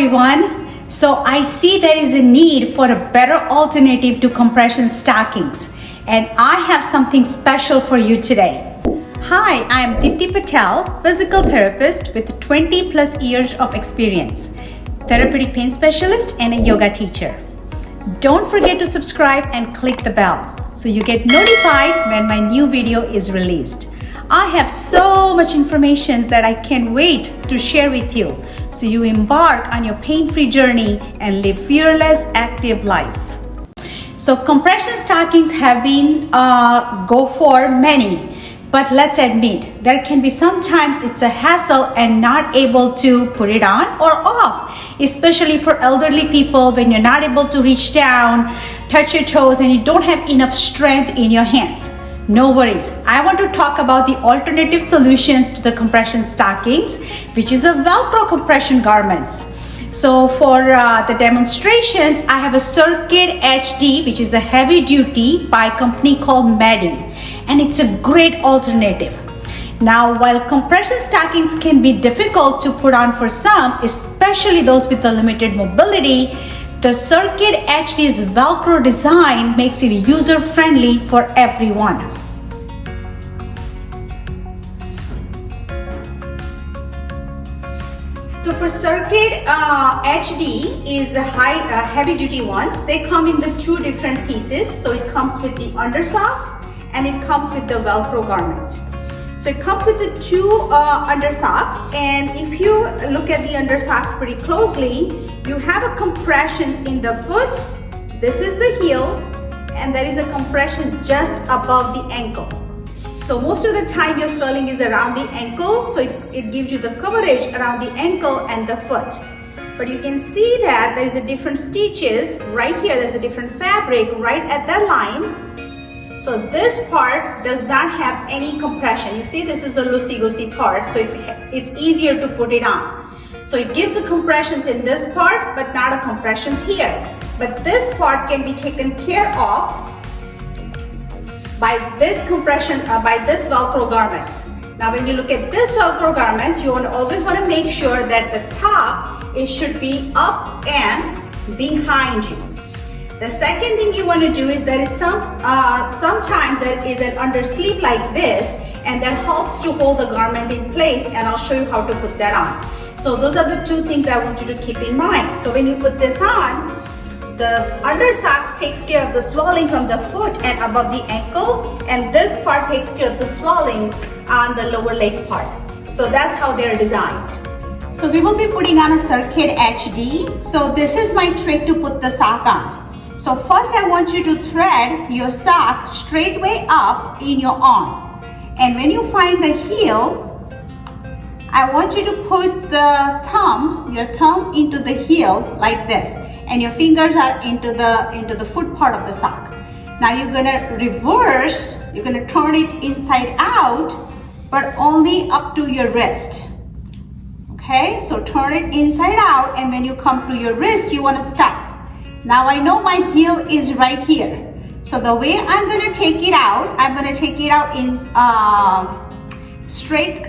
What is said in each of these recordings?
everyone. So I see there is a need for a better alternative to compression stockings, and I have something special for you today. Hi, I am Dipti Patel, physical therapist with 20 plus years of experience, therapeutic pain specialist and a yoga teacher. Don't forget to subscribe and click the bell so you get notified when my new video is released. I have so much information that I can't wait to share with you, so you embark on your pain-free journey and live fearless, active life. So compression stockings have been go for many, but let's admit there can be sometimes it's a hassle and not able to put it on or off, especially for elderly people when you're not able to reach down, touch your toes, and you don't have enough strength in your hands. No worries. I want to talk about the alternative solutions to the compression stockings, which is a Velcro compression garments. So for the demonstrations, I have a Circuit HD, which is a heavy duty by a company called Medi, and it's a great alternative. Now, while compression stockings can be difficult to put on for some, especially those with the limited mobility, the Circuit HD's Velcro design makes it user-friendly for everyone. So for Circuit HD is the heavy-duty ones. They come in the two different pieces. So it comes with the undersocks and it comes with the Velcro garment. So it comes with the two undersocks, and if you look at the undersocks pretty closely, you have a compression in the foot. This is the heel, and there is a compression just above the ankle. So most of the time your swelling is around the ankle, so it gives you the coverage around the ankle and the foot. But you can see that there is a different stitches right here. There's a different fabric right at that line. So this part does not have any compression. You see, this is a loosey-goosey part, so it's easier to put it on. So it gives the compressions in this part, but not a compressions here. But this part can be taken care of by this compression, by this Velcro garments. Now when you look at this Velcro garments, you always want to make sure that the top, it should be up and behind you. The second thing you want to do is there is sometimes there is an undersleeve like this, and that helps to hold the garment in place, and I'll show you how to put that on. So those are the two things I want you to keep in mind. So when you put this on, the undersocks takes care of the swelling from the foot and above the ankle, and this part takes care of the swelling on the lower leg part. So that's how they're designed. So we will be putting on a Circuit HD. So this is my trick to put the sock on. So first I want you to thread your sock straight way up in your arm. And when you find the heel, I want you to put the your thumb into the heel like this. And your fingers are into the foot part of the sock. Now you're gonna reverse, you're gonna turn it inside out, but only up to your wrist. Okay, so turn it inside out, and when you come to your wrist, you wanna stop. Now I know my heel is right here. So the way I'm gonna take it out, I'm gonna take it out in straight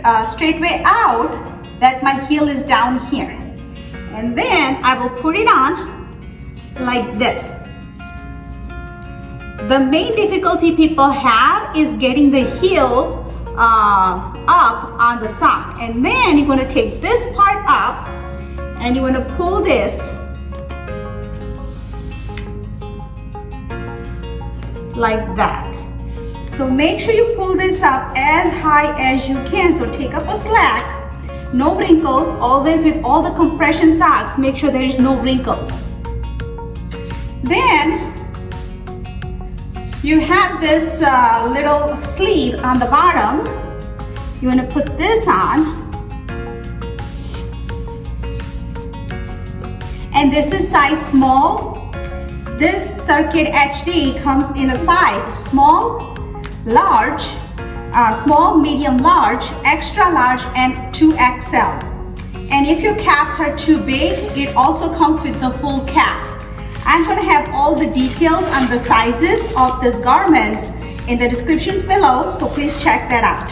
way out, that my heel is down here. And then I will put it on like this. The main difficulty people have is getting the heel up on the sock. And then you're gonna take this part up and you wanna pull this like that. So make sure you pull this up as high as you can. So take up a slack, no wrinkles. Always with all the compression socks, make sure there is no wrinkles. Then you have this little sleeve on the bottom. You want to put this on, and this is size small. This Circuit HD comes in a 5, small, large, small, medium, large, extra large, and 2XL. And if your caps are too big, it also comes with the full cap. I'm going to have all the details on the sizes of these garments in the descriptions below, so please check that out.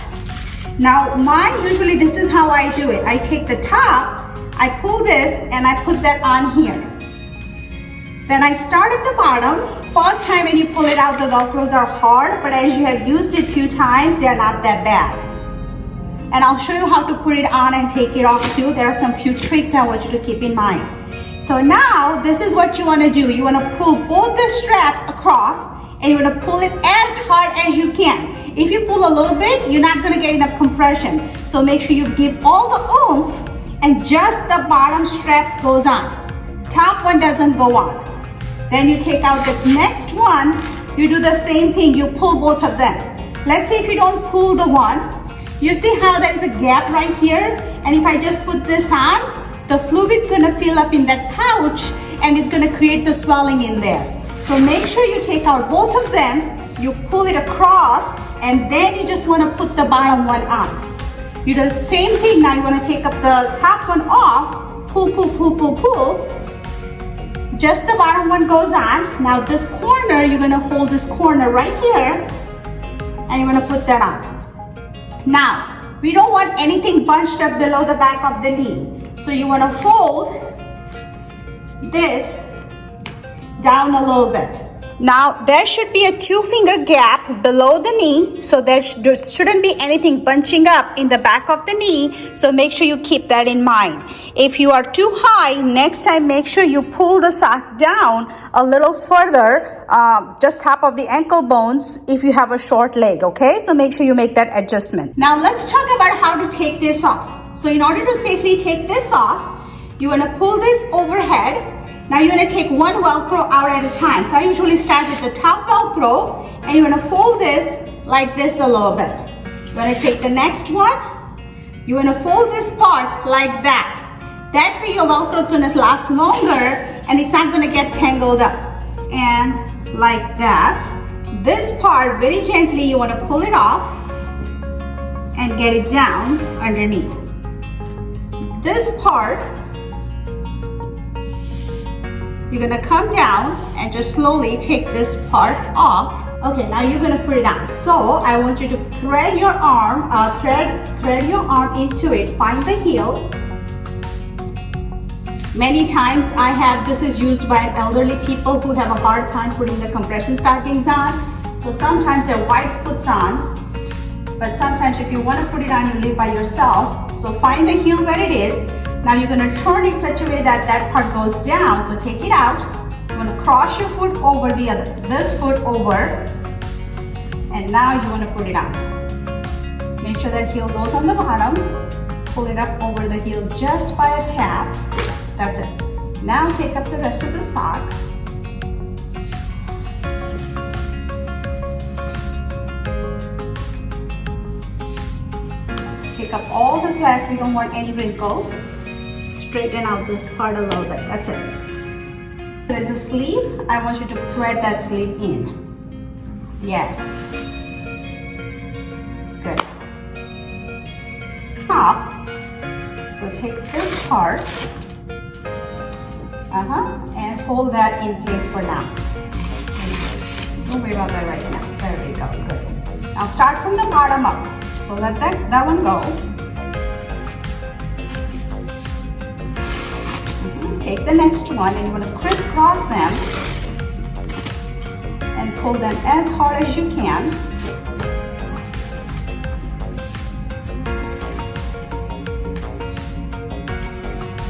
Now usually this is how I do it. I take the top, I pull this and I put that on here. Then I start at the bottom. First time when you pull it out, the Velcros are hard, but as you have used it a few times, they're not that bad. And I'll show you how to put it on and take it off too. There are some few tricks I want you to keep in mind. So now, this is what you wanna do. You wanna pull both the straps across and you wanna pull it as hard as you can. If you pull a little bit, you're not gonna get enough compression. So make sure you give all the oomph and just the bottom straps goes on. Top one doesn't go on. Then you take out the next one, you do the same thing, you pull both of them. Let's say if you don't pull the one, you see how there is a gap right here? And if I just put this on, the fluid's gonna fill up in that pouch and it's gonna create the swelling in there. So make sure you take out both of them, you pull it across, and then you just wanna put the bottom one on. You do the same thing, now you wanna take up the top one off, pull, pull, pull, pull, pull. Just the bottom one goes on. Now this corner, you're gonna hold this corner right here and you're gonna put that on. Now, we don't want anything bunched up below the back of the knee. So you wanna fold this down a little bit. Now, there should be a 2-finger gap below the knee, so there shouldn't be anything bunching up in the back of the knee, so make sure you keep that in mind. If you are too high, next time make sure you pull the sock down a little further, just top of the ankle bones if you have a short leg, okay? So make sure you make that adjustment. Now, let's talk about how to take this off. So in order to safely take this off, you wanna pull this overhead. Now you're gonna take one Velcro out at a time. So I usually start with the top Velcro and you're gonna fold this like this a little bit. You're gonna take the next one. You're gonna fold this part like that. That way your Velcro is gonna last longer and it's not gonna get tangled up. And like that. This part, very gently, you wanna pull it off and get it down underneath. This part, you're gonna come down and just slowly take this part off. Okay, now you're gonna put it on. So I want you to thread your arm, thread your arm into it. Find the heel. Many times this is used by elderly people who have a hard time putting the compression stockings on. So sometimes their wife puts on, but sometimes if you wanna put it on, you live by yourself. So find the heel where it is. Now you're gonna turn it such a way that that part goes down. So take it out. You're gonna cross your foot over this foot over. And now you wanna put it on. Make sure that heel goes on the bottom. Pull it up over the heel just by a tap. That's it. Now take up the rest of the sock. Let's take up all the slack. We don't want any wrinkles. Straighten out this part a little bit. That's it. There's a sleeve. I want you to thread that sleeve in. Yes. Good. Top. So take this part. And hold that in place for now. Don't worry about that right now. There we go. Good. Now start from the bottom up. So let that one go. Take the next one and you want to crisscross them and pull them as hard as you can.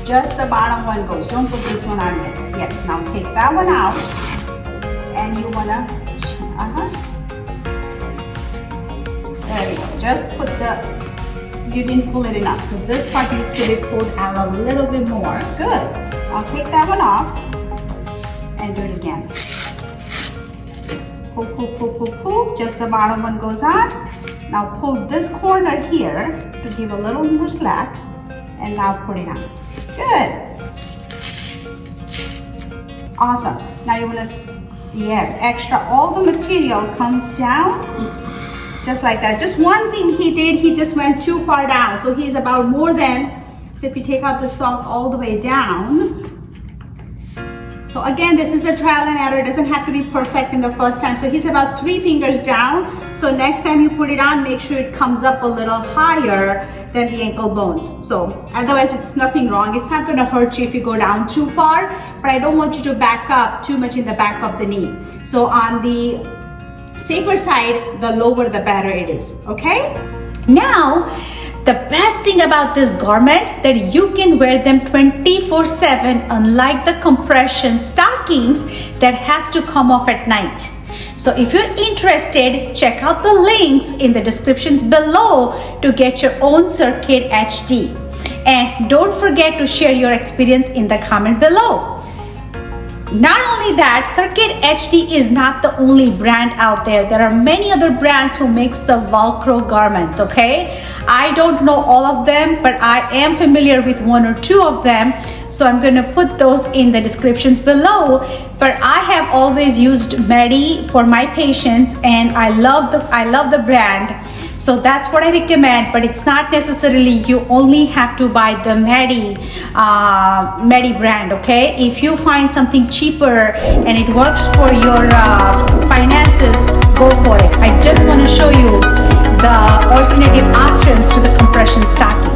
Just the bottom one goes. Don't put this one on yet. Yes, now take that one out and you want to, there you go. Just put you didn't pull it enough. So this part needs to be pulled out a little bit more. Good. I'll take that one off and do it again. Pull, pull, pull, pull, pull. Just the bottom one goes on. Now pull this corner here to give a little more slack and now put it on. Good. Awesome. Now you want to, yes, extra. All the material comes down just like that. Just one thing he did, he just went too far down. So he's about more than, so if you take out the sock all the way down. So again, this is a trial and error. It doesn't have to be perfect in the first time. So he's about 3 fingers down. So next time you put it on, make sure it comes up a little higher than the ankle bones. So otherwise it's nothing wrong. It's not gonna hurt you if you go down too far, but I don't want you to back up too much in the back of the knee. So on the safer side, the lower the better it is, okay? Now, the best thing about this garment that you can wear them 24/7, unlike the compression stockings that has to come off at night. So if you're interested, check out the links in the descriptions below to get your own Circuit HD. And don't forget to share your experience in the comment below. Not only that, Circuit HD is not the only brand out there. There are many other brands who makes the Velcro garments, okay? I don't know all of them, but I am familiar with one or two of them. So I'm gonna put those in the descriptions below. But I have always used Medi for my patients, and I love the brand. So that's what I recommend, but it's not necessarily you only have to buy the Medi brand, okay? If you find something cheaper and it works for your finances, go for it. I just want to show you the alternative options to the compression stocking.